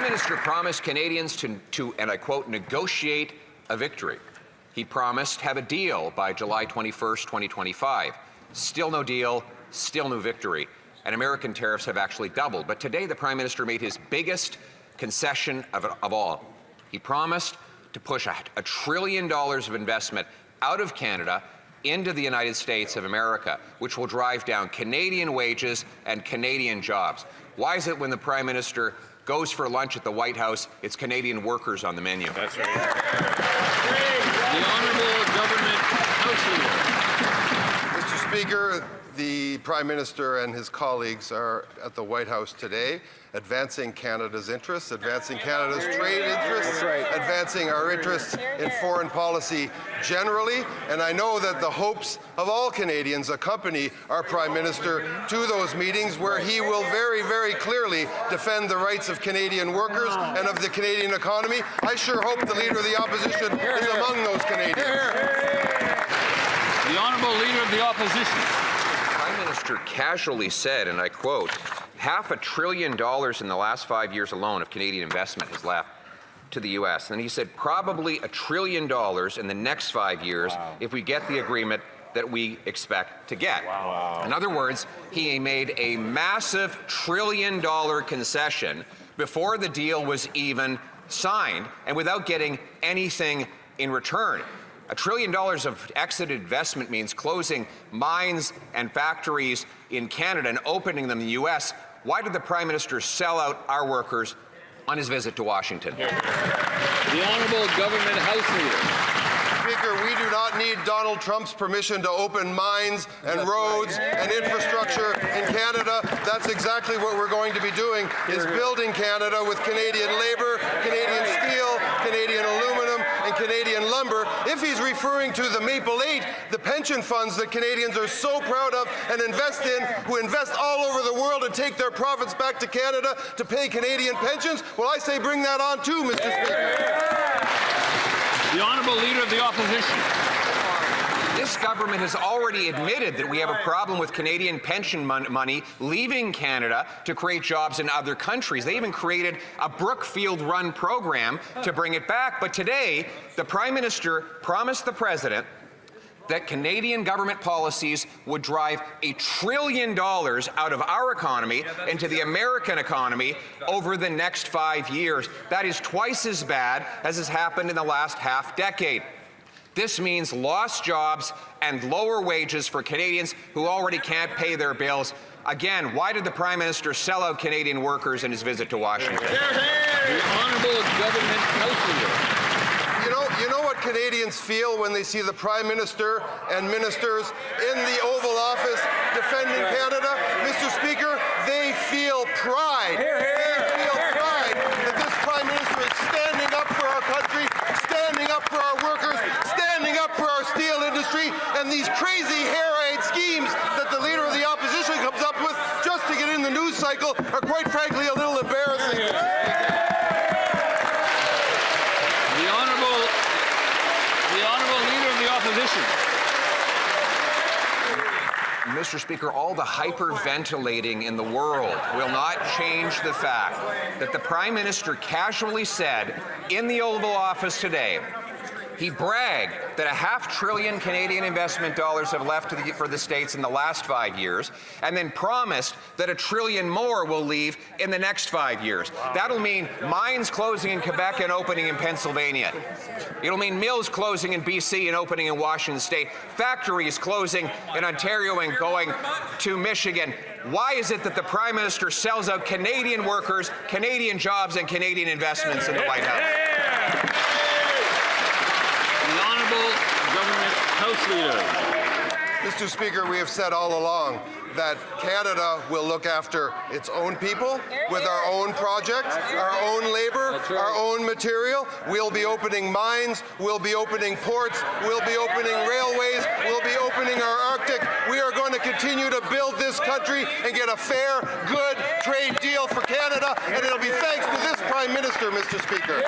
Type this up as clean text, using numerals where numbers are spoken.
Prime Minister promised Canadians to, and I quote, negotiate a victory. He promised have a deal by July 21st, 2025. Still no deal, still no victory. And American tariffs have actually doubled. But today, the Prime Minister made his biggest concession of all. He promised to push $1 trillion of investment out of Canada into the United States of America, which will drive down Canadian wages and Canadian jobs. Why is it when the Prime Minister goes for lunch at the White House, it's Canadian workers on the menu? That's right. The Honourable Government House Leader. Mr. Speaker, the Prime Minister and his colleagues are at the White House today, advancing Canada's interests, advancing Canada's trade interests, advancing our interests in foreign policy generally. And I know that the hopes of all Canadians accompany our Prime Minister to those meetings where he will very, very clearly defend the rights of Canadian workers and of the Canadian economy. I sure hope the Leader of the Opposition is among those Canadians. The Honourable Leader of the Opposition. The Prime Minister casually said, and I quote, $500 billion in the last 5 years alone of Canadian investment has left to the U.S. And he said probably $1 trillion in the next 5 years if we get the agreement that we expect to get. In other words, he made a massive $1 trillion concession before the deal was even signed and without getting anything in return. $1 trillion of exit investment means closing mines and factories in Canada and opening them in the U.S. Why did the Prime Minister sell out our workers on his visit to Washington? The Honourable Government House Leader. Speaker, we do not need Donald Trump's permission to open mines and roads and infrastructure in Canada. That's exactly what we're going to be doing, is building Canada with Canadian labour, Canadian steel, Canadian aluminum, and Canadian lumber. If he's referring to the Maple 8, the pension funds that Canadians are so proud of and invest in, who invest all over the world and take their profits back to Canada to pay Canadian pensions, well, I say bring that on too, Mr. Speaker. The Honourable Leader of the Opposition. This government has already admitted that we have a problem with Canadian pension money leaving Canada to create jobs in other countries. They even created a Brookfield-run program to bring it back. But today, the Prime Minister promised the President that Canadian government policies would drive $1 trillion out of our economy into the American economy over the next 5 years. That is twice as bad as has happened in the last half-decade. This means lost jobs and lower wages for Canadians who already can't pay their bills. Again, why did the Prime Minister sell out Canadian workers in his visit to Washington? The Honourable Government House Leader. You know what Canadians feel when they see the Prime Minister and ministers in the Oval Office defending Canada? Mr. Speaker, they feel pride. They feel pride that this Prime Minister is standing up for our country, standing up for our workers, standing up for our steel industry, and these crazy hair-eyed schemes that the Leader of the Opposition comes up with just to get in the news cycle are quite frankly a little embarrassing. Mr. Speaker, all the hyperventilating in the world will not change the fact that the Prime Minister casually said in the Oval Office today, he bragged that $500 billion Canadian investment dollars have left for the States in the last 5 years, and then promised that $1 trillion more will leave in the next 5 years. That'll mean mines closing in Quebec and opening in Pennsylvania. It'll mean mills closing in BC and opening in Washington State, factories closing in Ontario and going to Michigan. Why is it that the Prime Minister sells out Canadian workers, Canadian jobs, and Canadian investments in the White House? Government House Leader. Mr. Speaker, we have said all along that Canada will look after its own people with our own projects, our own labor, our own material. We'll be opening mines, we'll be opening ports, we'll be opening railways, we'll be opening our Arctic. We are going to continue to build this country and get a fair, good trade deal for Canada, and it'll be thanks to this Prime Minister, Mr. Speaker.